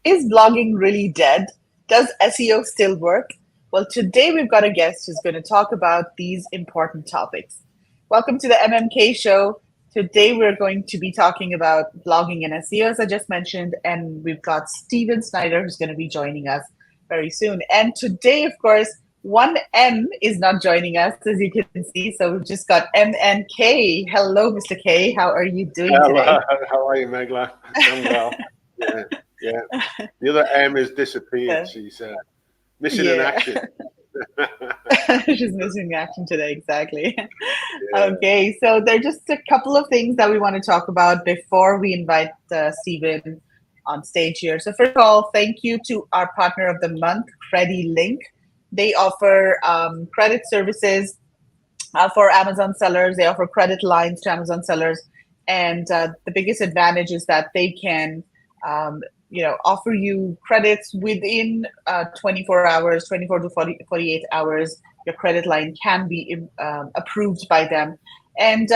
Is blogging really dead? Does SEO still work? Well, today we've got a guest who's going to talk about these important topics. Welcome to the MMK Show. Today we're going to be talking about blogging and SEO, as I just mentioned, and we've got Steven Schneider who's going to be joining us very soon. And today, of course, one M is not joining us, as you can see. So we've just got MNK. Hello, Mr. K. How are you doing today? How are you, Megla? I'm well. Yeah. The other M has disappeared. She's missing in action. She's missing action today, exactly. Okay, so there are just a couple of things that we want to talk about before we invite Steven on stage here. So first of all, thank you to our partner of the month, CrediLink. They offer credit services for Amazon sellers. They offer credit lines to Amazon sellers. And the biggest advantage is that they can offer you credits within 24 hours, 24 to 48 hours. Your credit line can be approved by them. And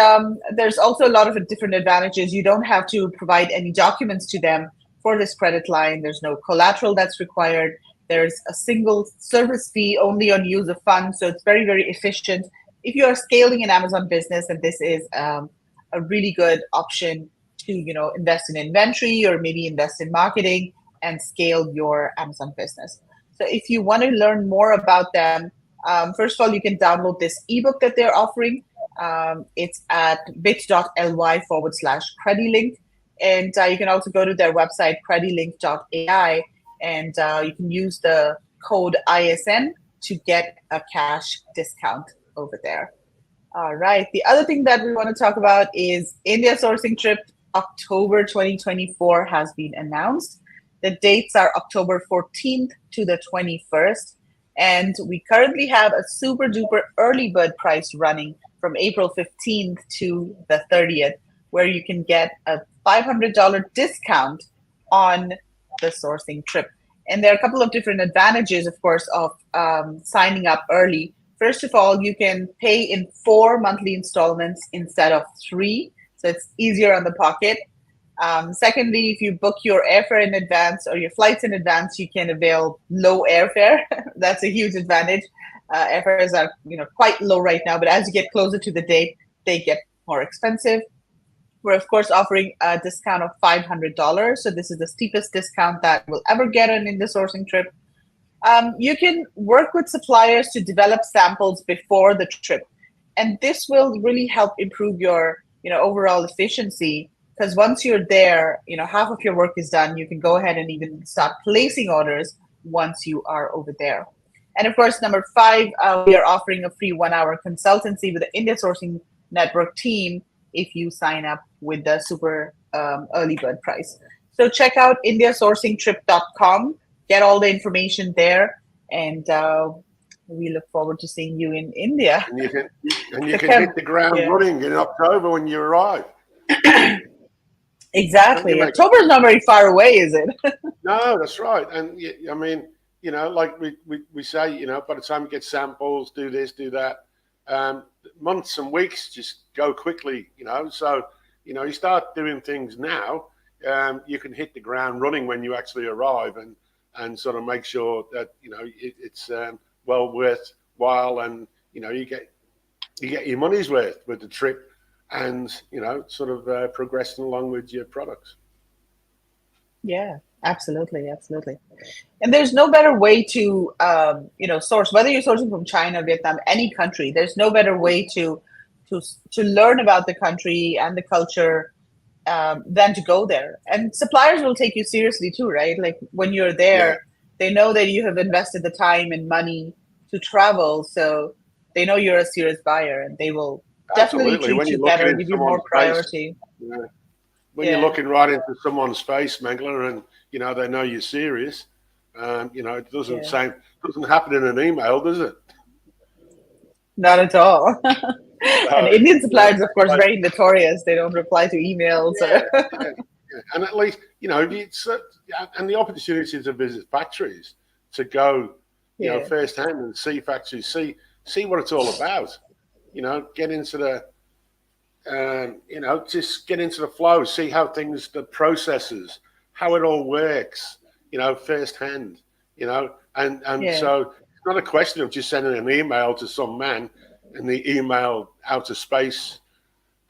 there's also a lot of different advantages. You don't have to provide any documents to them for this credit line. There's no collateral that's required. There's a single service fee only on use of funds. So it's very, very efficient. If you are scaling an Amazon business, and this is a really good option to invest in inventory or maybe invest in marketing and scale your Amazon business. So if you want to learn more about them, first of all, you can download this ebook that they're offering. It's at bit.ly/CrediLink. And you can also go to their website, credilink.ai, and you can use the code ISN to get a cash discount over there. All right. The other thing that we want to talk about is India sourcing trip. October 2024 has been announced. The dates are October 14th to the 21st. And we currently have a super duper early bird price running from April 15th to the 30th, where you can get a $500 discount on the sourcing trip. And there are a couple of different advantages, of course, of signing up early. First of all, you can pay in 4 monthly installments instead of 3. So it's easier on the pocket. Secondly, if you book your airfare in advance or your flights in advance, you can avail low airfare. That's a huge advantage. Airfares are quite low right now, but as you get closer to the date, they get more expensive. We're, of course, offering a discount of $500. So this is the steepest discount that we'll ever get on in the sourcing trip. You can work with suppliers to develop samples before the trip. And this will really help improve your overall efficiency, because once you're there, half of your work is done. You can go ahead and even start placing orders once you are over there. And of course, number 5, we are offering a free 1-hour consultancy with the India Sourcing Network team if you sign up with the super early bird price. So check out indiasourcingtrip.com, get all the information there, and we look forward to seeing you in India. And you can hit the ground running in October when you arrive. Exactly. October's not very far away, is it? No, that's right. And I mean, like we say, by the time you get samples, do this, do that, months and weeks just go quickly, So, you start doing things now, you can hit the ground running when you actually arrive and sort of make sure that, it's well worthwhile, and you get your money's worth with the trip, and sort of progressing along with your products. Yeah, absolutely. And there's no better way to source, whether you're sourcing from China, Vietnam, any country. There's no better way to learn about the country and the culture than to go there. And suppliers will take you seriously too, right? Like when you're there, they know that you have invested the time and money to travel, so they know you're a serious buyer, and they will definitely treat you better, give you more priority. When you're looking right into someone's face, Megla, and they know you're serious, it doesn't happen in an email, does it? Not at all. And Indian suppliers, of course, very notorious. They don't reply to emails. And at least, and the opportunity to visit factories, to go, firsthand and see factories, see what it's all about. Get into the, just get into the flow, see how the processes, how it all works. firsthand, and Yeah. so it's not a question of just sending an email to some man and the email out of space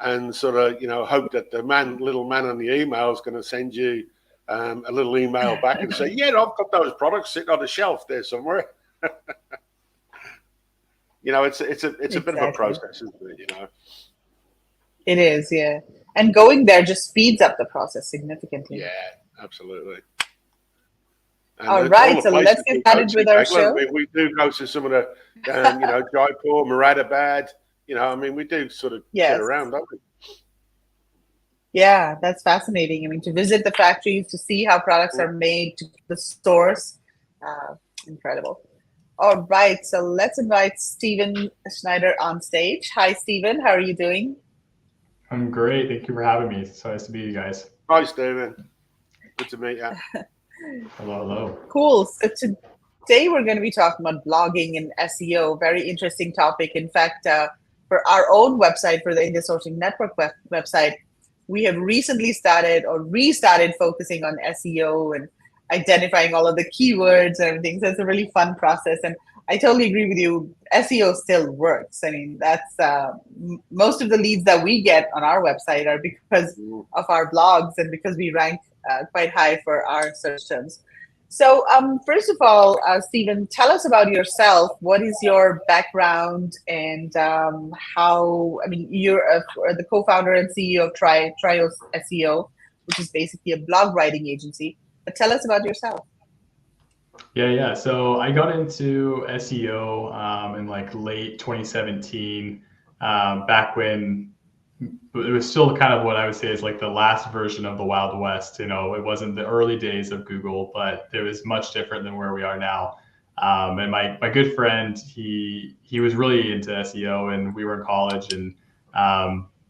and sort of, hope that the little man on the email is going to send you a little email back and say, yeah, I've got those products sitting on the shelf there somewhere. It's a bit of a process, isn't it? It is, yeah. And going there just speeds up the process significantly. Yeah, absolutely. And all right, so let's get started with our show. We do go to some of the, Jaipur, Moradabad. We do sort of get around, don't we? Yeah, that's fascinating. I mean, to visit the factories, to see how products are made, to the stores, incredible. All right, so let's invite Steven Schneider on stage. Hi, Steven. How are you doing? I'm great. Thank you for having me. It's nice to meet you guys. Hi, Steven. Good to meet you. Hello, hello. Cool. So today we're going to be talking about blogging and SEO. Very interesting topic. In fact, for our own website, for the India Sourcing Network website, we have recently restarted focusing on SEO and identifying all of the keywords and everything. So it's a really fun process. And I totally agree with you. SEO still works. I mean, that's most of the leads that we get on our website are because of our blogs and because we rank quite high for our search terms. So first of all, Steven, tell us about yourself. What is your background and you're the co-founder and CEO of TrioSEO, which is basically a blog writing agency. But tell us about yourself. Yeah. So I got into SEO in like late 2017, back when it was still kind of what I would say is like the last version of the Wild West. It wasn't the early days of Google, but it was much different than where we are now. And my good friend, he was really into SEO, and we were in college, and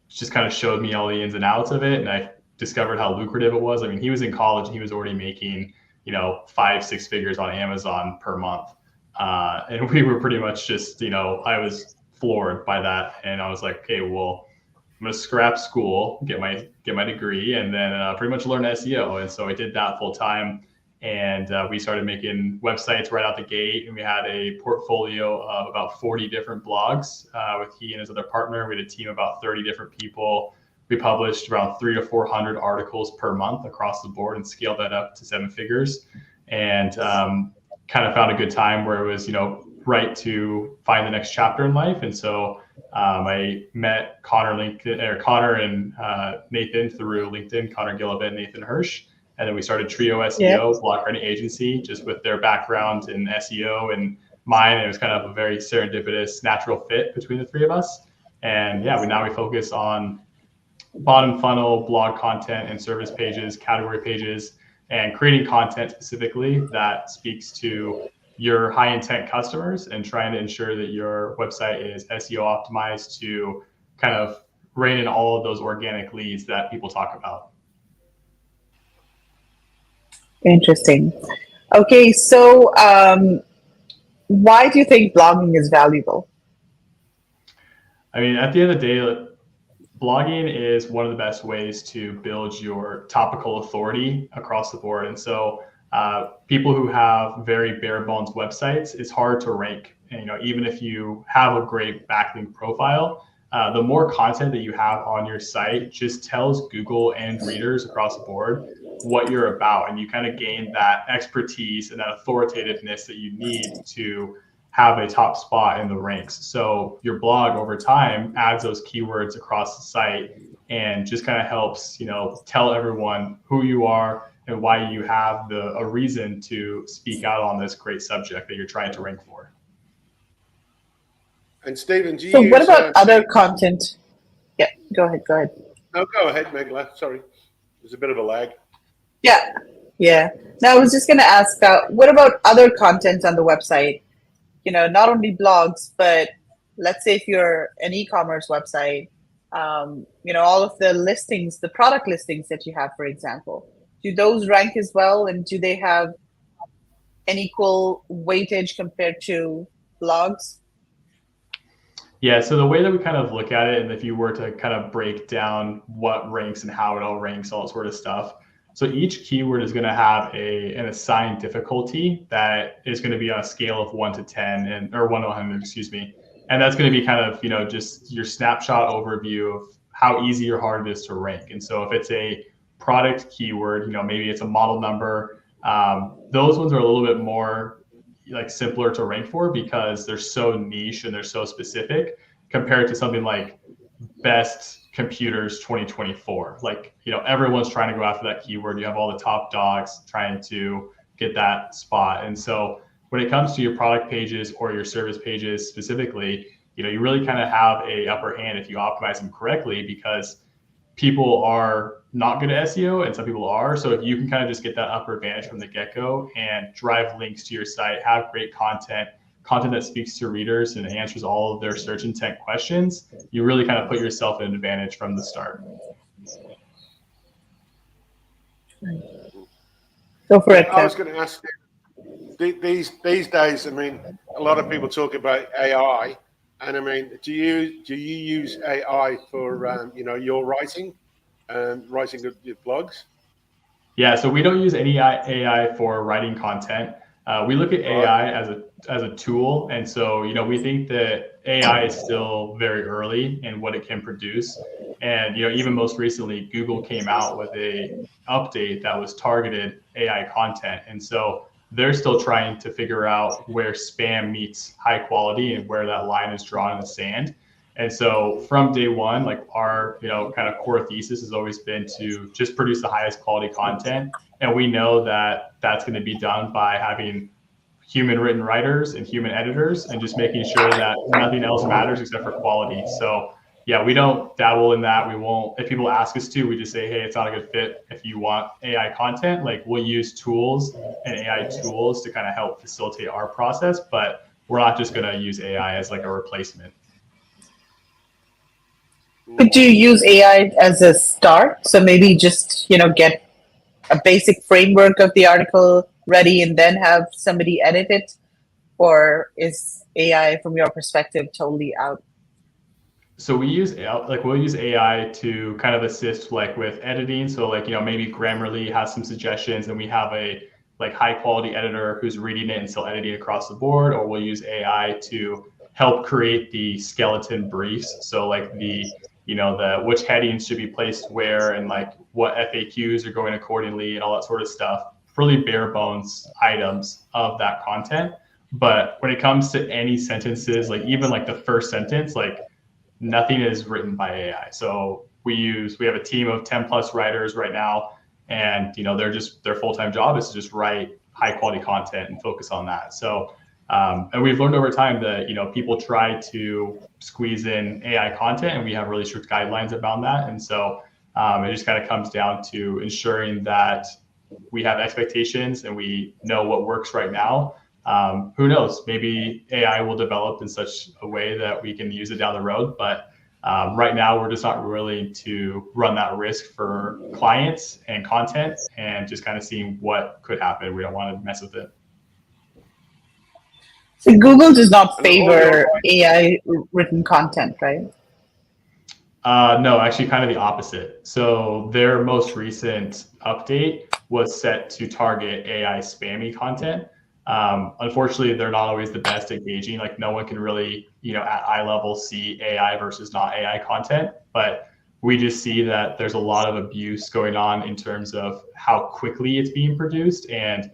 just kind of showed me all the ins and outs of it. And I discovered how lucrative it was. I mean, he was in college and he was already making 5-6 figures on Amazon per month. And we were pretty much just, I was floored by that. And I was like, okay, well, I'm going to scrap school, get my degree, and then pretty much learn SEO. And so I did that full time. And we started making websites right out the gate. And we had a portfolio of about 40 different blogs with he and his other partner. We had a team of about 30 different people. We published around 300 to 400 articles per month across the board and scaled that up to 7 figures. And kind of found a good time where it was, right to find the next chapter in life. And so I met Connor and Nathan through LinkedIn, Connor Gillibet, Nathan Hirsch. And then we started Trio SEO, blog writing agency, just with their background in SEO and mine. It was kind of a very serendipitous, natural fit between the three of us. And we focus on bottom funnel blog content and service pages, category pages, and creating content specifically that speaks to your high intent customers and trying to ensure that your website is SEO optimized to kind of rein in all of those organic leads that people talk about. Interesting. Okay, so why do you think blogging is valuable? I mean, at the end of the day, blogging is one of the best ways to build your topical authority across the board. And so people who have very bare bones websites, it's hard to rank. And, even if you have a great backlink profile, the more content that you have on your site just tells Google and readers across the board what you're about. And you kind of gain that expertise and that authoritativeness that you need to have a top spot in the ranks. So your blog over time adds those keywords across the site and just kind of helps, tell everyone who you are and why you have a reason to speak out on this great subject that you're trying to rank for. And Steven, what about other content? Yeah, go ahead. No, go ahead, Megla. Sorry. There's a bit of a lag. Yeah. Now, I was just going to ask, what about other content on the website? Not only blogs, but let's say if you're an e-commerce website, all of the listings, the product listings that you have, for example, do those rank as well? And do they have an equal weightage compared to blogs? Yeah, so the way that we kind of look at it, and if you were to kind of break down what ranks and how it all ranks, all that sort of stuff. So each keyword is going to have an assigned difficulty that is going to be on a scale of 1 to 10 or 1 to 100, excuse me. And that's going to be kind of, just your snapshot overview of how easy or hard it is to rank. And so if it's a product keyword, maybe it's a model number, those ones are a little bit more like simpler to rank for because they're so niche and they're so specific compared to something like best computers 2024. Like, everyone's trying to go after that keyword. You have all the top dogs trying to get that spot. And so when it comes to your product pages or your service pages specifically, you really kind of have a upper hand if you optimize them correctly, because people are not good at SEO and some people are. So if you can kind of just get that upper advantage from the get-go and drive links to your site, have great content that speaks to readers and answers all of their search intent questions, you really kind of put yourself in an advantage from the start. Go for it. I was going to ask you, these days, I mean, a lot of people talk about AI, and I mean, do you use AI for your writing and writing your blogs? Yeah, so we don't use any AI for writing content. We look at AI as a tool, and so we think that AI is still very early in what it can produce. And even most recently, Google came out with a update that was targeted AI content, and so they're still trying to figure out where spam meets high quality and where that line is drawn in the sand. And so from day one, like our kind of core thesis has always been to just produce the highest quality content. And we know that that's going to be done by having human written writers and human editors and just making sure that nothing else matters except for quality. So yeah, we don't dabble in that. We won't, if people ask us to, we just say, hey, it's not a good fit. If you want AI content, like we'll use tools and AI tools to kind of help facilitate our process, but we're not just going to use AI as like a replacement. But do you use AI as a start? So maybe just, get a basic framework of the article ready and then have somebody edit it? Or is AI, from your perspective, totally out? So we'll use AI to kind of assist like with editing. So like, maybe Grammarly has some suggestions and we have a like high quality editor who's reading it and still editing across the board, or we'll use AI to help create the skeleton briefs. So like the which headings should be placed where and like what FAQs are going accordingly and all that sort of stuff, really bare bones items of that content. But when it comes to any sentences, like even like the first sentence, like nothing is written by AI. So we have a team of 10 plus writers right now, and their full-time job is to just write high quality content and focus on that. So and we've learned over time that people try to squeeze in AI content, and we have really strict guidelines about that. And so it just kind of comes down to ensuring that we have expectations and we know what works right now. Who knows? Maybe AI will develop in such a way that we can use it down the road. But right now, we're just not willing to run that risk for clients and content, and just kind of seeing what could happen. We don't want to mess with it. So Google does not favor AI written content, right? No, actually kind of the opposite. So their most recent update was set to target AI spammy content. Unfortunately, they're not always the best at gauging. Like no one can really, at eye level see AI versus not AI content. But we just see that there's a lot of abuse going on in terms of how quickly it's being produced. And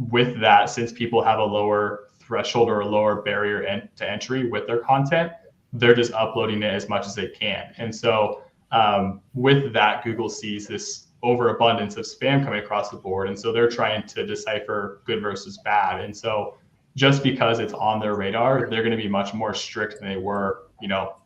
with that, since people have a lower threshold or a lower barrier to entry with their content, they're just uploading it as much as they can. And so with that, Google sees this overabundance of spam coming across the board. And so they're trying to decipher good versus bad. And so just because it's on their radar, they're going to be much more strict than they were,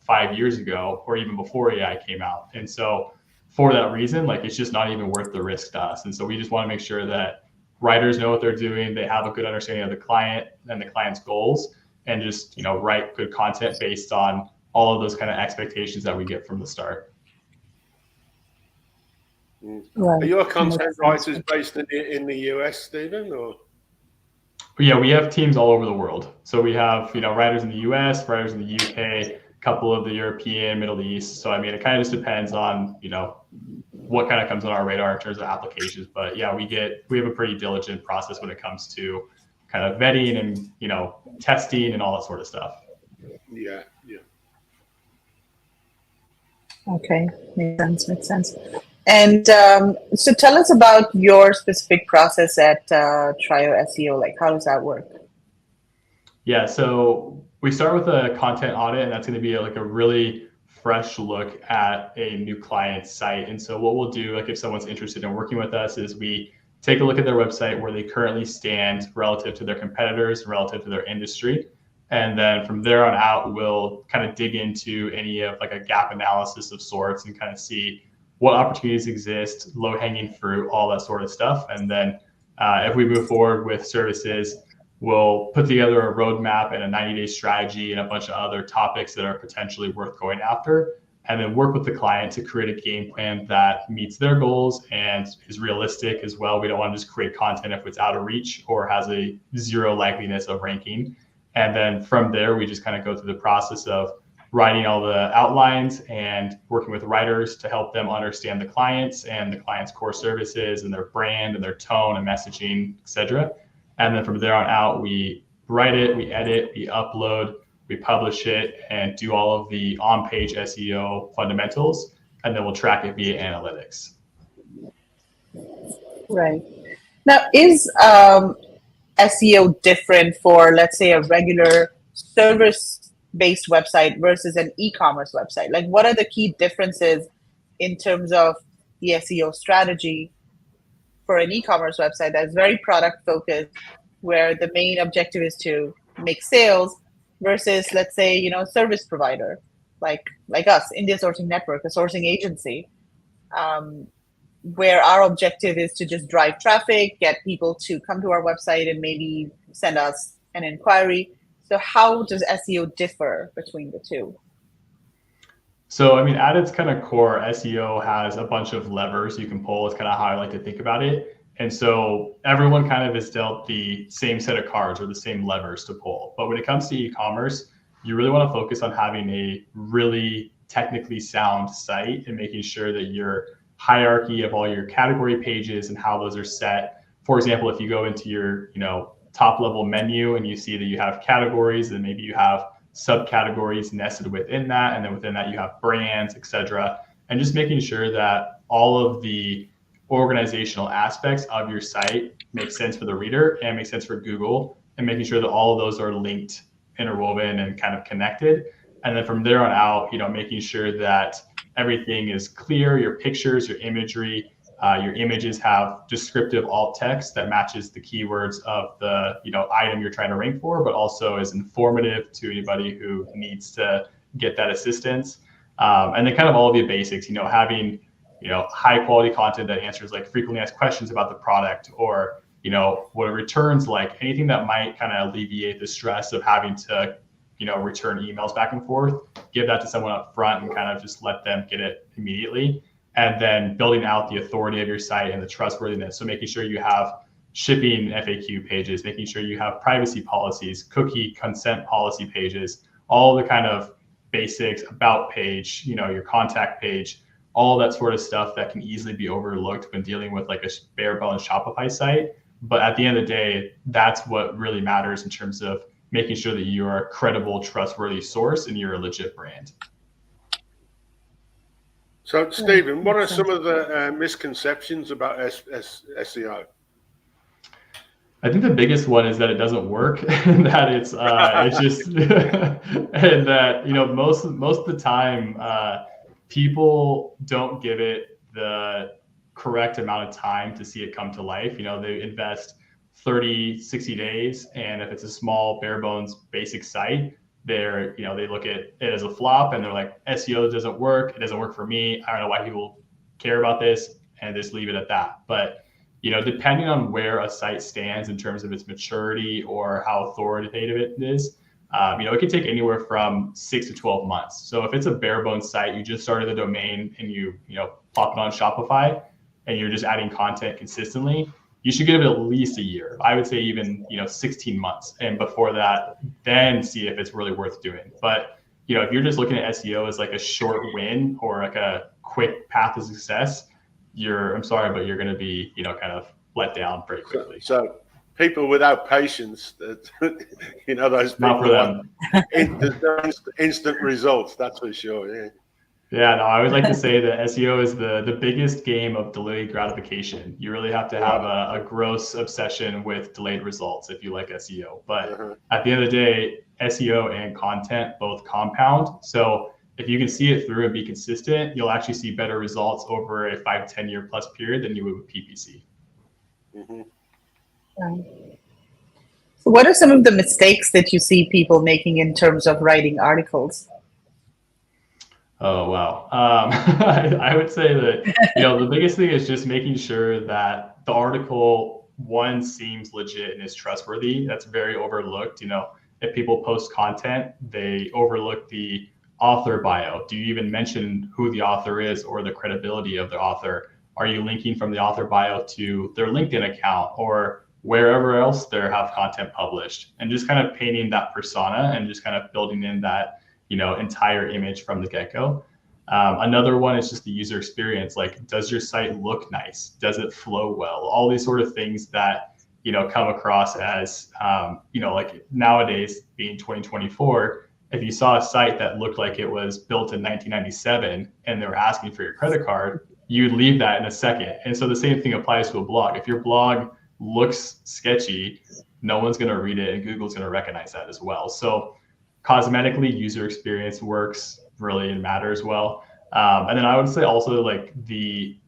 5 years ago or even before AI came out. And so for that reason, like it's just not even worth the risk to us. And so we just want to make sure that writers know what they're doing. They have a good understanding of the client and the client's goals, and just, write good content based on all of those kind of expectations that we get from the start. Right. Are your content writers based in the US, Steven, or? Yeah, we have teams all over the world. So we have, writers in the US, writers in the UK, a couple of the European, Middle East. So, I mean, it kind of just depends on, what kind of comes on our radar in terms of applications. But yeah, we have a pretty diligent process when it comes to kind of vetting and, you know, testing and all that sort of stuff. Yeah. Okay, makes sense. And so tell us about your specific process at Trio SEO. Like, how does that work? Yeah, so we start with a content audit, and that's going to be like a really fresh look at a new client's site. And so what we'll do, like if someone's interested in working with us, is we take a look at their website, where they currently stand relative to their competitors, relative to their industry. And then from there on out, we'll kind of dig into any of like a gap analysis of sorts and kind of see what opportunities exist, low hanging fruit, all that sort of stuff. And then if we move forward with services, we'll put together a roadmap and a 90-day strategy and a bunch of other topics that are potentially worth going after, and then work with the client to create a game plan that meets their goals and is realistic as well. We don't want to just create content if it's out of reach or has a zero likeliness of ranking. And then from there, we just kind of go through the process of writing all the outlines and working with writers to help them understand the clients and the client's core services and their brand and their tone and messaging, etc. And then from there on out, we write it, we edit, we upload, we publish it, and do all of the on-page SEO fundamentals, and then we'll track it via analytics. Right. Now, is SEO different for, let's say, a regular service-based website versus an e-commerce website? Like, what are the key differences in terms of the SEO strategy for an e-commerce website that's very product-focused, where the main objective is to make sales, versus, let's say, you know, a service provider like us, India Sourcing Network, a sourcing agency, where our objective is to just drive traffic, get people to come to our website and maybe send us an inquiry. So how does SEO differ between the two? So, I mean, at its kind of core, SEO has a bunch of levers you can pull. It's kind of how I like to think about it. And so everyone kind of is dealt the same set of cards or the same levers to pull. But when it comes to e-commerce, you really want to focus on having a really technically sound site and making sure that your hierarchy of all your category pages and how those are set. For example, if you go into your, you know, top level menu and you see that you have categories, and maybe you have subcategories nested within that, and then within that you have brands, etc. And just making sure that all of the organizational aspects of your site make sense for the reader and make sense for Google, and making sure that all of those are linked, interwoven, and kind of connected. And then from there on out, you know, making sure that everything is clear, your pictures, your imagery, your images have descriptive alt text that matches the keywords of the, you know, item you're trying to rank for, but also is informative to anybody who needs to get that assistance. And then kind of all of the basics, you know, having, you know, high quality content that answers like frequently asked questions about the product, or, you know, what returns like, anything that might kind of alleviate the stress of having to, you know, return emails back and forth, give that to someone up front and kind of just let them get it immediately. And then building out the authority of your site and the trustworthiness. So making sure you have shipping FAQ pages, making sure you have privacy policies, cookie consent policy pages, all the kind of basics, about page, you know, your contact page, all that sort of stuff that can easily be overlooked when dealing with like a bare bones Shopify site. But at the end of the day, that's what really matters in terms of making sure that you are a credible, trustworthy source and you're a legit brand. So, Steven, what are some of the misconceptions about SEO? I think the biggest one is that it doesn't work, and that it's just, and that, you know, most of the time, people don't give it the correct amount of time to see it come to life. You know, they invest 30, 60 days, and if it's a small, bare bones, basic site, they're, you know, they look at it as a flop and they're like, SEO doesn't work. It doesn't work for me. I don't know why people care about this, and just leave it at that. But, you know, depending on where a site stands in terms of its maturity or how authoritative it is, you know, it can take anywhere from 6 to 12 months. So if it's a bare bones site, you just started the domain and you know, plop it on Shopify and you're just adding content consistently, you should give it at least a year. I would say even, you know, 16 months. And before that, then see if it's really worth doing. But, you know, if you're just looking at SEO as like a short win or like a quick path to success, I'm sorry, but you're going to be, kind of let down pretty quickly. So people without patience, those people Not for them. Instant results. That's for sure. Yeah. Yeah, no, I always like to say that SEO is the biggest game of delayed gratification. You really have to have a gross obsession with delayed results if you like SEO. But at the end of the day, SEO and content both compound. So if you can see it through and be consistent, you'll actually see better results over a 5-10 year plus period than you would with PPC. So what are some of the mistakes that you see people making in terms of writing articles? Oh, wow. I would say that, the biggest thing is just making sure that the article, one, seems legit and is trustworthy. That's very overlooked. If people post content, they overlook the author bio. Do you even mention who the author is or the credibility of the author? Are you linking from the author bio to their LinkedIn account or wherever else they have content published? And just kind of painting that persona and just kind of building in that entire image from the get-go. Another one is just the user experience. Like, does your site look nice? Does it flow well? All these sort of things that, come across as, like nowadays being 2024, if you saw a site that looked like it was built in 1997 and they were asking for your credit card, you'd leave that in a second. And so the same thing applies to a blog. If your blog looks sketchy, no one's going to read it and Google's going to recognize that as well. So cosmetically, user experience works really matter as well. And then I would say also like the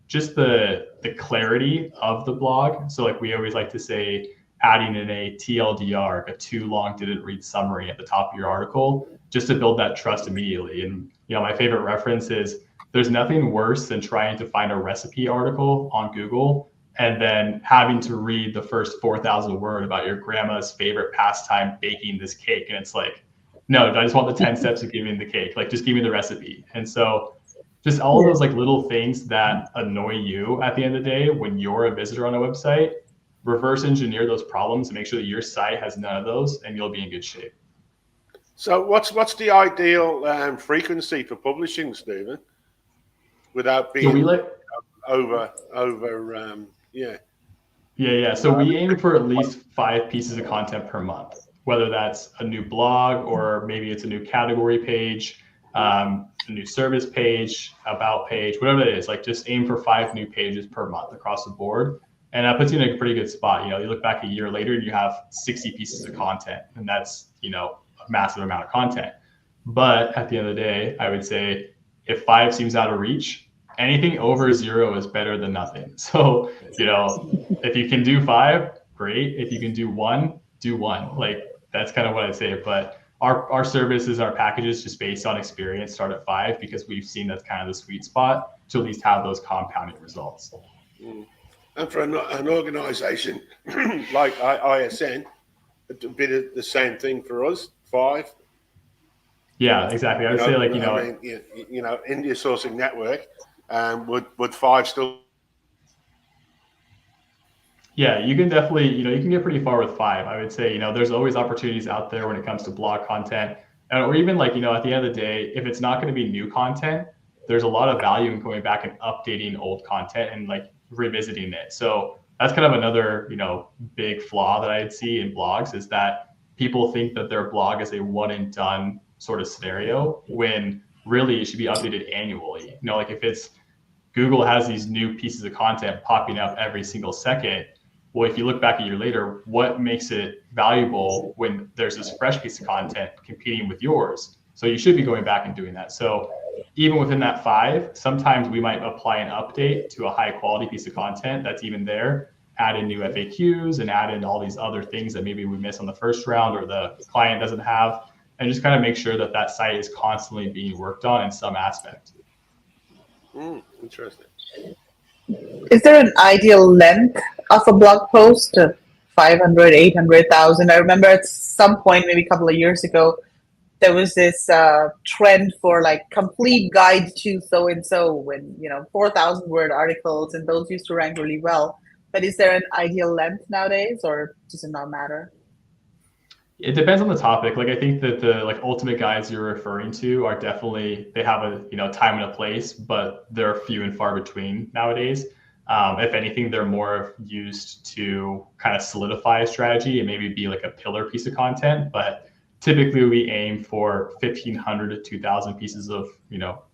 clarity of the blog. So like we always like to say, adding in a TLDR, a too long didn't read summary at the top of your article, just to build that trust immediately. And my favorite reference is there's nothing worse than trying to find a recipe article on Google and then having to read the first 4,000 word about your grandma's favorite pastime, baking this cake. And it's like, no, I just want the 10 steps of giving the cake. Like, just give me the recipe. And so just all of those like little things that annoy you at the end of the day when you're a visitor on a website, reverse engineer those problems and make sure that your site has none of those and you'll be in good shape. So what's the ideal frequency for publishing, Steven, without being Yeah. So we aim for at least 5 pieces of content per month, whether that's a new blog or maybe it's a new category page, a new service page, about page, whatever it is. Like, just aim for 5 new pages per month across the board. And that puts you in a pretty good spot. You look back a year later and you have 60 pieces of content, and that's, a massive amount of content. But at the end of the day, I would say if 5 seems out of reach, anything over 0 is better than nothing. So, if you can do 5, great. If you can do 1, do 1. Like, that's kind of what I'd say. But our services, our packages, just based on experience, start at 5 because we've seen that's kind of the sweet spot to at least have those compounding results. And for an organization like ISN, it'd be the same thing for us, 5. Yeah, exactly. I would say like, India Sourcing Network, would 5 still? Yeah, you can definitely, you can get pretty far with 5. I would say, there's always opportunities out there when it comes to blog content, or even like, at the end of the day, if it's not going to be new content, there's a lot of value in going back and updating old content and like revisiting it. So that's kind of another, big flaw that I'd see in blogs is that people think that their blog is a one and done sort of scenario when really it should be updated annually. Like if it's Google has these new pieces of content popping up every single second. Well, if you look back a year later, what makes it valuable when there's this fresh piece of content competing with yours? So you should be going back and doing that. So even within that 5, sometimes we might apply an update to a high quality piece of content that's even there, add in new FAQs and add in all these other things that maybe we miss on the first round or the client doesn't have, and just kind of make sure that that site is constantly being worked on in some aspect. Interesting. Is there an ideal length of a blog post? 500, 800,000? I remember at some point, maybe a couple of years ago, there was this trend for like complete guide to so-and-so when, 4,000 word articles, and those used to rank really well. But is there an ideal length nowadays, or does it not matter? It depends on the topic. Like, I think that the like ultimate guides you're referring to are definitely, they have a, time and a place, but they're few and far between nowadays. If anything, they're more used to kind of solidify a strategy and maybe be like a pillar piece of content. But typically we aim for 1,500 to 2,000 pieces of,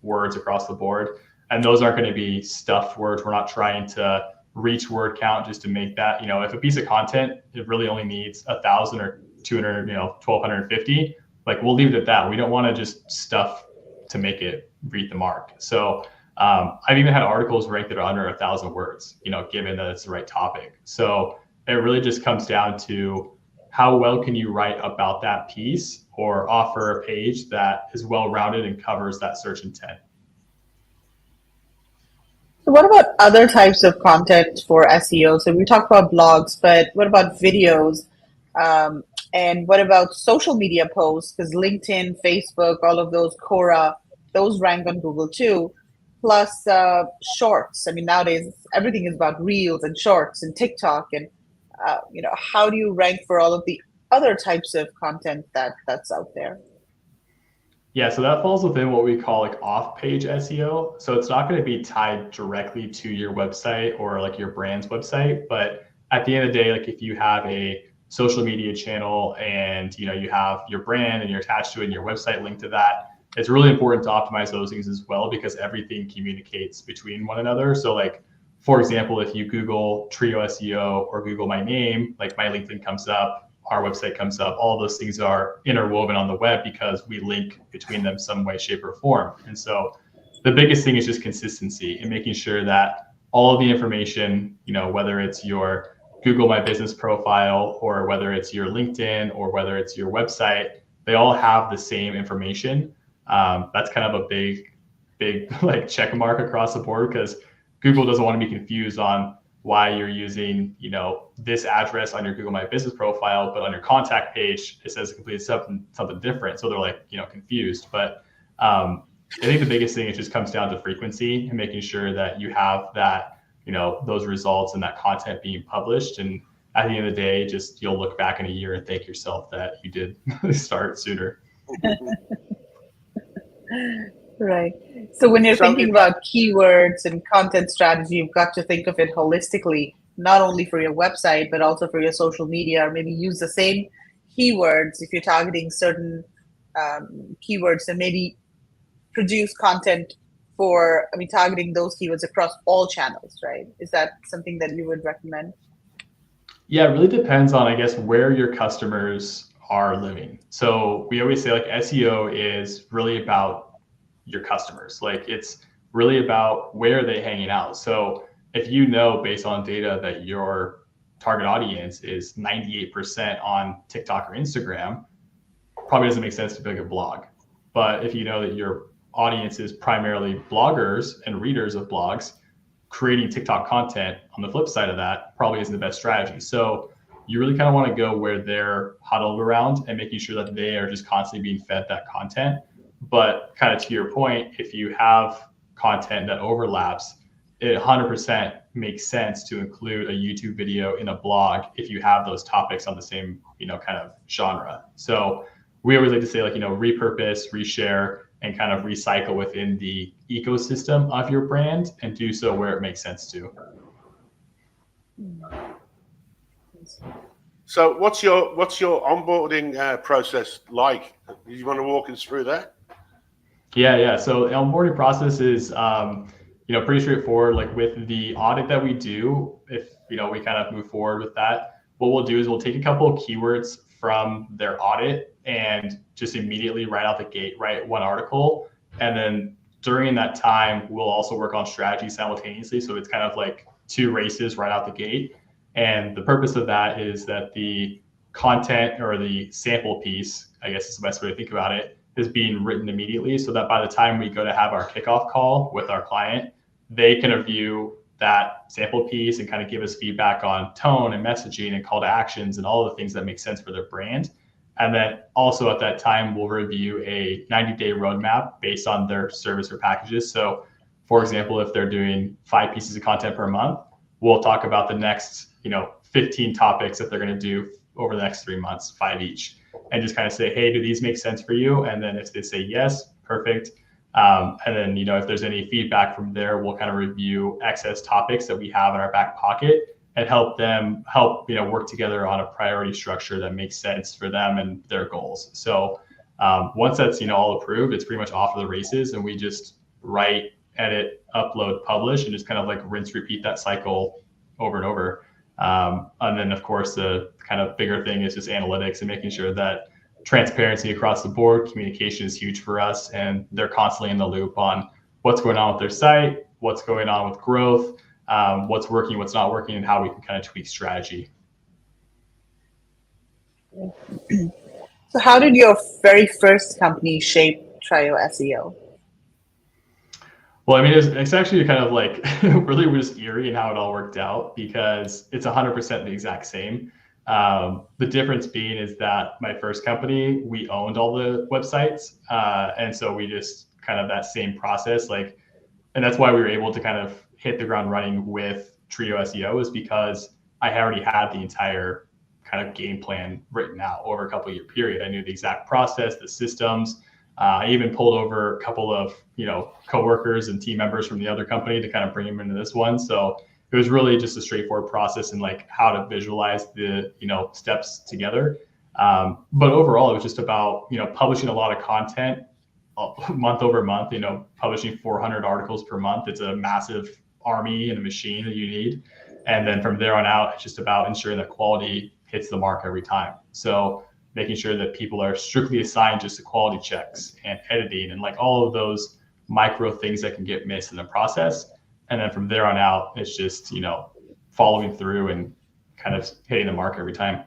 words across the board. And those aren't going to be stuffed words. We're not trying to reach word count just to make that, if a piece of content, it really only needs 1,000 or 200, 1,250, like we'll leave it at that. We don't want to just stuff to make it read the mark. So I've even had articles ranked that are under 1,000 words, given that it's the right topic. So it really just comes down to how well can you write about that piece or offer a page that is well-rounded and covers that search intent. So what about other types of content for SEO? So we talked about blogs, but what about videos? And what about social media posts? Because LinkedIn, Facebook, all of those, Quora, those rank on Google too. Plus shorts. I mean, nowadays everything is about reels and shorts and TikTok. And how do you rank for all of the other types of content that's out there? Yeah, so that falls within what we call like off-page SEO. So it's not going to be tied directly to your website or like your brand's website. But at the end of the day, like if you have a social media channel and you have your brand and you're attached to it and your website linked to that, it's really important to optimize those things as well because everything communicates between one another. So like, for example, if you Google Trio SEO or Google my name, like my LinkedIn comes up, our website comes up, all those things are interwoven on the web because we link between them some way, shape, or form. And so the biggest thing is just consistency and making sure that all of the information, whether it's your Google My Business profile or whether it's your LinkedIn or whether it's your website, they all have the same information. That's kind of a big like check mark across the board because Google doesn't want to be confused on why you're using, this address on your Google My Business profile, but on your contact page, it says completely something different. So they're like, confused. But I think the biggest thing, it just comes down to frequency and making sure that you have that, those results and that content being published. And at the end of the day, just you'll look back in a year and thank yourself that you did start sooner. Right. So when you're thinking about keywords and content strategy, you've got to think of it holistically, not only for your website, but also for your social media, or maybe use the same keywords if you're targeting certain keywords and maybe produce content for, targeting those keywords across all channels, right? Is that something that you would recommend? Yeah, it really depends on, I guess, where your customers are living. So we always say like SEO is really about your customers. Like it's really about where are they hanging out. So if based on data that your target audience is 98% on TikTok or Instagram, probably doesn't make sense to make a blog. But if you know that your audience is primarily bloggers and readers of blogs, creating TikTok content on the flip side of that probably isn't the best strategy. So you really kind of want to go where they're huddled around and making sure that they are just constantly being fed that content. But kind of to your point, if you have content that overlaps, it 100% makes sense to include a YouTube video in a blog if you have those topics on the same, kind of genre. So we always like to say like, repurpose, reshare, and kind of recycle within the ecosystem of your brand and do so where it makes sense to. So what's your onboarding process like? Do you want to walk us through that? Yeah. So the onboarding process is, pretty straightforward. Like with the audit that we do, if, we kind of move forward with that, what we'll do is we'll take a couple of keywords from their audit and just immediately right out the gate, write one article. And then during that time, we'll also work on strategy simultaneously. So it's kind of like two races right out the gate. And the purpose of that is that the content or the sample piece, I guess is the best way to think about it, is being written immediately so that by the time we go to have our kickoff call with our client, they can review that sample piece and kind of give us feedback on tone and messaging and call to actions and all the things that make sense for their brand. And then also at that time, we'll review a 90-day roadmap based on their service or packages. So for example, if they're doing 5 pieces of content per month, we'll talk about the next, 15 topics that they're going to do over the next 3 months, 5 each, and just kind of say, hey, do these make sense for you? And then if they say yes, perfect. And then, if there's any feedback from there, we'll kind of review excess topics that we have in our back pocket and help work together on a priority structure that makes sense for them and their goals. So once that's, all approved, it's pretty much off to the races, and we just write, edit, upload, publish, and just kind of like rinse, repeat that cycle over and over. And then, of course, the kind of bigger thing is just analytics and making sure that transparency across the board, communication is huge for us, and they're constantly in the loop on what's going on with their site, what's going on with growth, what's working, what's not working, and how we can kind of tweak strategy. So how did your very first company shape Trio SEO? Well, I mean, it's actually kind of like really just eerie in how it all worked out, because it's 100% the exact same. The difference being is that my first company, we owned all the websites. And so we just kind of that same process, and that's why we were able to kind of hit the ground running with Trio SEO, is because I already had the entire kind of game plan written out over a couple year period. I knew the exact process, the systems. I even pulled over a couple of, coworkers and team members from the other company to kind of bring them into this one. So it was really just a straightforward process and how to visualize the, steps together. But overall, it was just about, publishing a lot of content month over month, publishing 400 articles per month. It's a massive army and a machine that you need. And then from there on out, it's just about ensuring that quality hits the mark every time. So making sure that people are strictly assigned just to quality checks and editing and all of those micro things that can get missed in the process. And then from there on out, it's just, following through and kind of hitting the mark every time.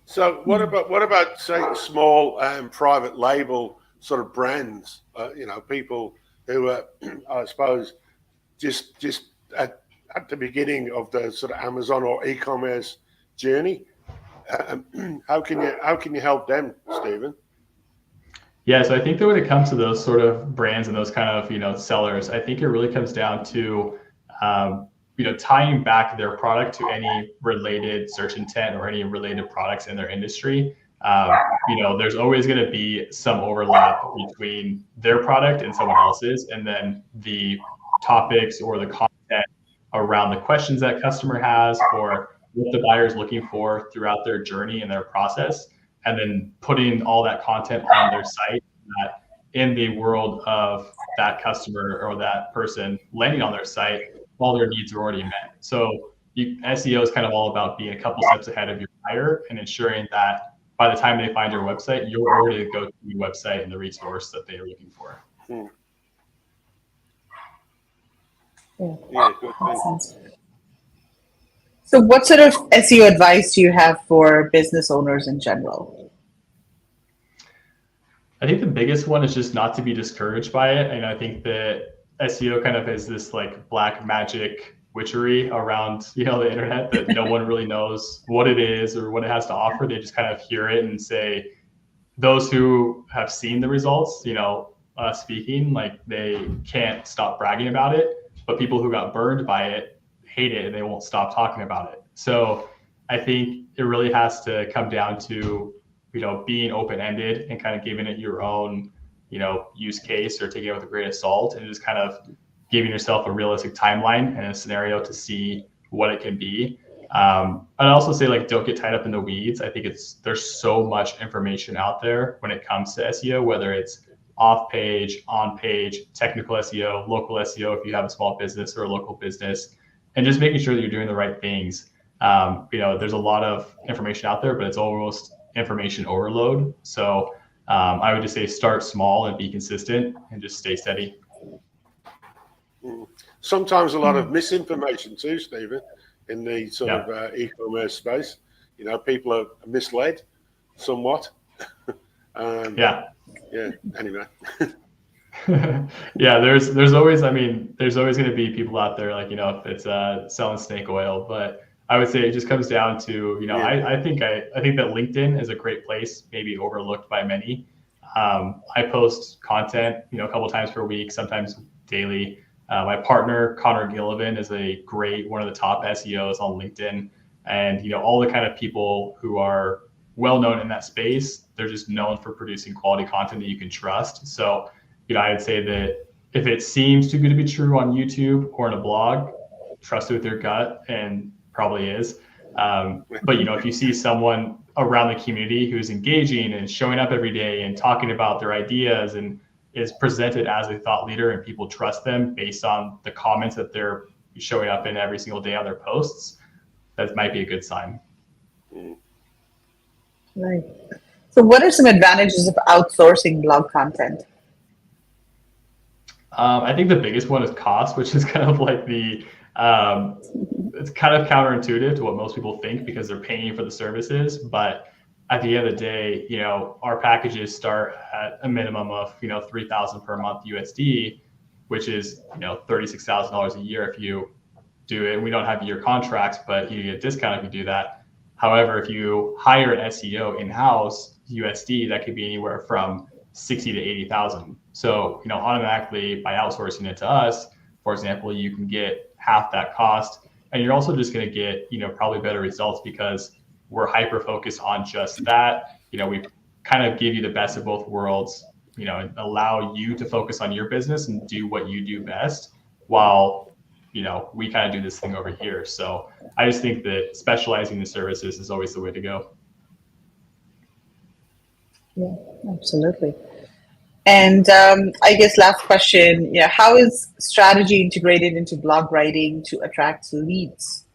So what about say small private label sort of brands, people who are, I suppose, just at the beginning of the sort of Amazon or e-commerce journey? How can you help them, Steven? Yeah, so I think that when it comes to those sort of brands and those kind of, sellers, I think it really comes down to, tying back their product to any related search intent or any related products in their industry. There's always going to be some overlap between their product and someone else's, and then the topics or the content around the questions that customer has or what the buyer is looking for throughout their journey and their process, and then putting all that content on their site, that in the world of that customer or that person landing on their site, all their needs are already met. So SEO is kind of all about being a couple steps ahead of your buyer and ensuring that by the time they find your website, you're already the go-to website and the resource that they're looking for. Yeah, good. So what sort of SEO advice do you have for business owners in general? I think the biggest one is just not to be discouraged by it. And I think that SEO kind of is this black magic witchery around, the internet, that no one really knows what it is or what it has to offer. They just kind of hear it and say, those who have seen the results, speaking, they can't stop bragging about it, but people who got burned by it hate it and they won't stop talking about it. So I think it really has to come down to, being open-ended and kind of giving it your own, use case, or taking it with a grain of salt, and just kind of giving yourself a realistic timeline and a scenario to see what it can be. I'd also say don't get tied up in the weeds. I think there's so much information out there when it comes to SEO, whether it's off page, on page, technical SEO, local SEO, if you have a small business or a local business, and just making sure that you're doing the right things. There's a lot of information out there, but it's almost information overload. So I would just say start small and be consistent and just stay steady. Sometimes a lot of misinformation too, Steven, in the sort of e-commerce space. People are misled somewhat. Anyway. Yeah, there's always going to be people out there, if it's selling snake oil, but I would say it just comes down to, I think that LinkedIn is a great place, maybe overlooked by many. I post content, a couple times per week, sometimes daily. My partner, Connor Gillivan, is one of the top SEOs on LinkedIn. And, all the kind of people who are, well known in that space. They're just known for producing quality content that you can trust. So, I'd say that if it seems too good to be true on YouTube or in a blog, trust it with your gut, and probably is. But if you see someone around the community who's engaging and showing up every day and talking about their ideas and is presented as a thought leader and people trust them based on the comments that they're showing up in every single day on their posts, that might be a good sign. Right. So what are some advantages of outsourcing blog content? I think the biggest one is cost, which is kind of like it's kind of counterintuitive to what most people think because they're paying for the services. But at the end of the day, our packages start at a minimum of, $3,000 per month USD, which is, $36,000 a year if you do it. And we don't have year contracts, but you get a discount if you do that. However, if you hire an SEO in-house USD, that could be anywhere from 60 to 80,000. So, automatically by outsourcing it to us, for example, you can get half that cost, and you're also just going to get, probably better results because we're hyper focused on just that. We kind of give you the best of both worlds, and allow you to focus on your business and do what you do best while, we kind of do this thing over here. So I just think that specializing in services is always the way to go. Yeah, absolutely. And I guess last question, how is strategy integrated into blog writing to attract leads?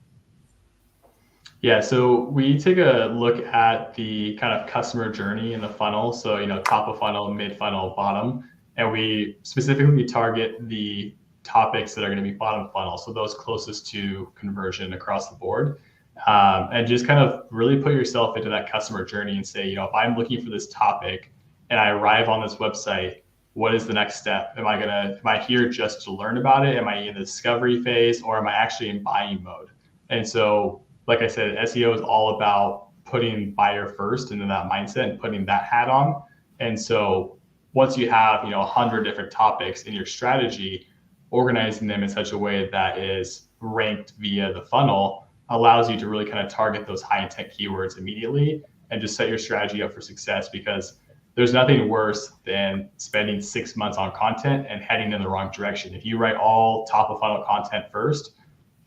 Yeah, so we take a look at the kind of customer journey in the funnel. So, top of funnel, mid funnel, bottom, and we specifically target the topics that are going to be bottom funnel. So those closest to conversion across the board. And just kind of really put yourself into that customer journey and say, if I'm looking for this topic and I arrive on this website, what is the next step? Am I here just to learn about it? Am I in the discovery phase, or am I actually in buying mode? And so, like I said, SEO is all about putting buyer first into that mindset and putting that hat on. And so once you have, 100 different topics in your strategy, organizing them in such a way that is ranked via the funnel allows you to really kind of target those high intent keywords immediately and just set your strategy up for success, because there's nothing worse than spending 6 months on content and heading in the wrong direction. If you write all top of funnel content first,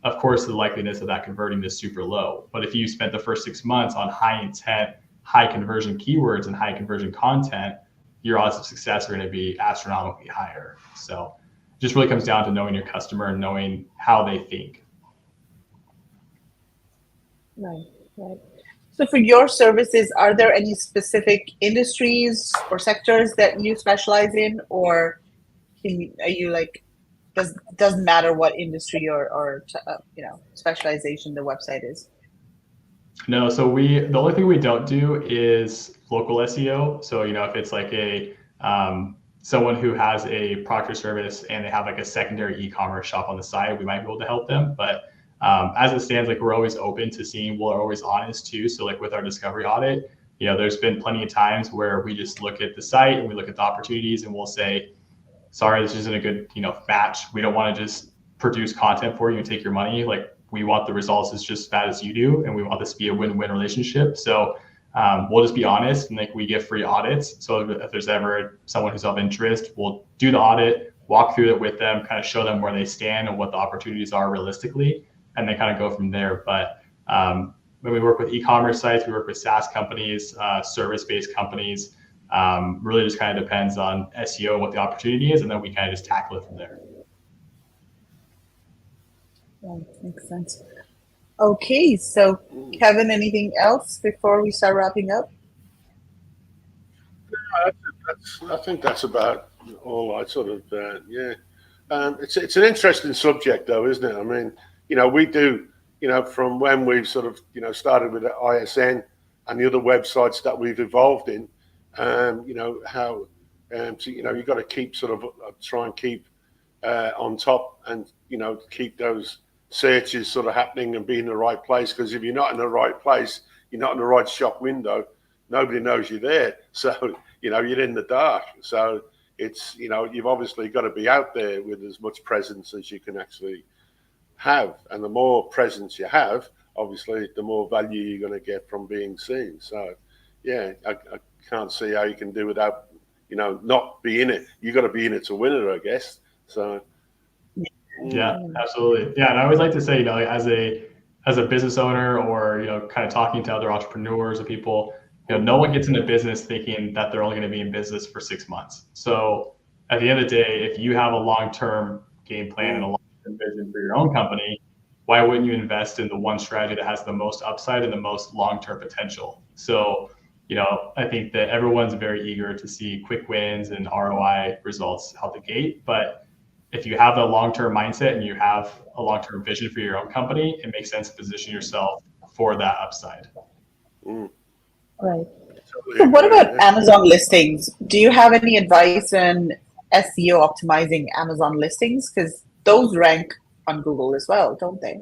of course, the likeliness of that converting is super low. But if you spent the first 6 months on high intent, high conversion keywords and high conversion content, your odds of success are going to be astronomically higher. So it just really comes down to knowing your customer and knowing how they think. Right. So for your services, are there any specific industries or sectors that you specialize in, or are you like, doesn't matter what industry or specialization the website is? No, so the only thing we don't do is local SEO. So, if it's like someone who has a product or service and they have like a secondary e-commerce shop on the side, we might be able to help them. But as it stands, like, we're always open to seeing, we're always honest too. So like with our discovery audit, there's been plenty of times where we just look at the site and we look at the opportunities and we'll say, sorry, this isn't a good, match. We don't want to just produce content for you and take your money. Like, we want the results as just as bad as you do, and we want this to be a win-win relationship. So we'll just be honest, and like, we give free audits. So if there's ever someone who's of interest, we'll do the audit, walk through it with them, kind of show them where they stand and what the opportunities are realistically, and then kind of go from there. But when we work with e-commerce sites, we work with SaaS companies, service-based companies. Really just kind of depends on SEO and what the opportunity is, and then we kind of just tackle it from there. Yeah, makes sense. Okay, so Kevin, anything else before we start wrapping up? I think that's about all I sort of, it's an interesting subject though, isn't it? I mean, we do, from when we've sort of, started with the ISN and the other websites that we've evolved in, how, so, you've got to keep sort of, try and keep on top and, keep those searches sort of happening and be in the right place. Because if you're not in the right place, you're not in the right shop window, nobody knows you're there. So, you're in the dark. So it's, you've obviously got to be out there with as much presence as you can actually have. And the more presence you have, obviously, the more value you're going to get from being seen. So, yeah, I can't see how you can do without, not be in it. You got to be in it to win it, I guess. So. Yeah, absolutely. Yeah, and I always like to say, like, as a business owner, or kind of talking to other entrepreneurs or people, no one gets into business thinking that they're only going to be in business for 6 months. So at the end of the day, if you have a long-term game plan and a long-term vision for your own company, why wouldn't you invest in the one strategy that has the most upside and the most long-term potential? So, I think that everyone's very eager to see quick wins and ROI results out the gate, but if you have a long-term mindset and you have a long-term vision for your own company, it makes sense to position yourself for that upside. Right. So what about Amazon listings? Do you have any advice on SEO optimizing Amazon listings? Because those rank on Google as well, don't they?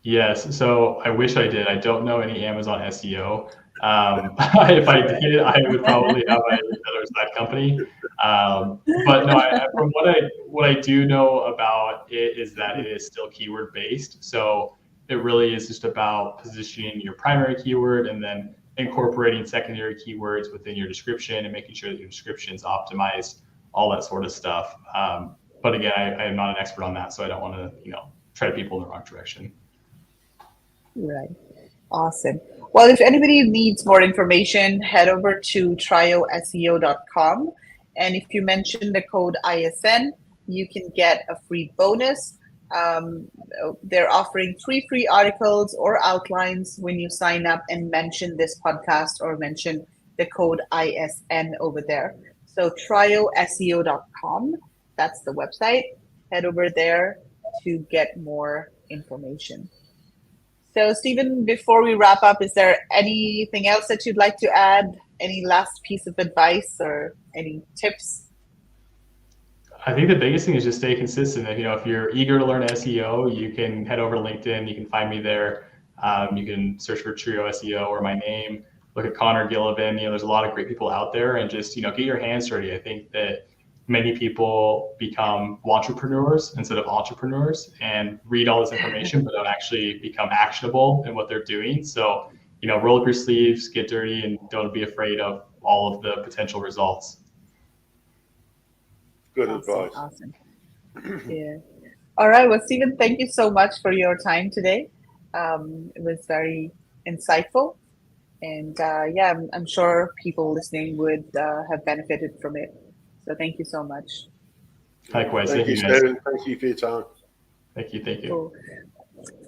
Yes. So I wish I did. I don't know any Amazon SEO. If I did, I would probably have another side company. But no, from what I do know about it is that it is still keyword based. So it really is just about positioning your primary keyword and then incorporating secondary keywords within your description and making sure that your description is optimized, all that sort of stuff. But again, I am not an expert on that, so I don't want to, try to people in the wrong direction. Right. Awesome. Well, if anybody needs more information, head over to TrioSEO.com. And if you mention the code ISN, you can get a free bonus. They're offering 3 free articles or outlines when you sign up and mention this podcast or mention the code ISN over there. So TrioSEO.com, that's the website. Head over there to get more information. So, Steven, before we wrap up, is there anything else that you'd like to add? Any last piece of advice or any tips? I think the biggest thing is just stay consistent. If you're eager to learn SEO, you can head over to LinkedIn. You can find me there. You can search for Trio SEO or my name. Look at Connor Gillivan. There's a lot of great people out there, and just get your hands dirty. I think that many people become entrepreneurs instead of entrepreneurs and read all this information, but don't actually become actionable in what they're doing. So, roll up your sleeves, get dirty, and don't be afraid of all of the potential results. Good advice. Awesome. Yeah. All right. Well, Steven, thank you so much for your time today. It was very insightful. And I'm sure people listening would have benefited from it. So thank you so much. Likewise. Thank you, Steven. Thank you for your time. Thank you. Cool.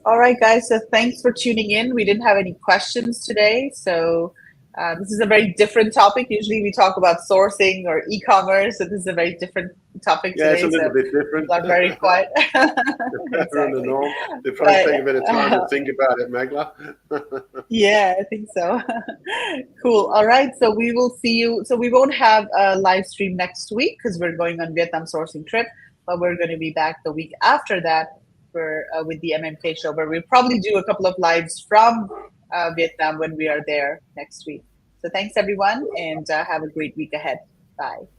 All right, guys. So thanks for tuning in. We didn't have any questions today. So this is a very different topic. Usually we talk about sourcing or e-commerce. So this is a very different topic today. Yeah, it's a little bit different. Not very quiet. Better than the norm. They probably take a bit of time to think about it, Megla. Yeah, I think so. Cool. All right. So we will see you. So we won't have a live stream next week because we're going on Vietnam sourcing trip, but we're going to be back the week after that with the MMK show, where we'll probably do a couple of lives from Vietnam when we are there next week. So thanks, everyone, and have a great week ahead. Bye.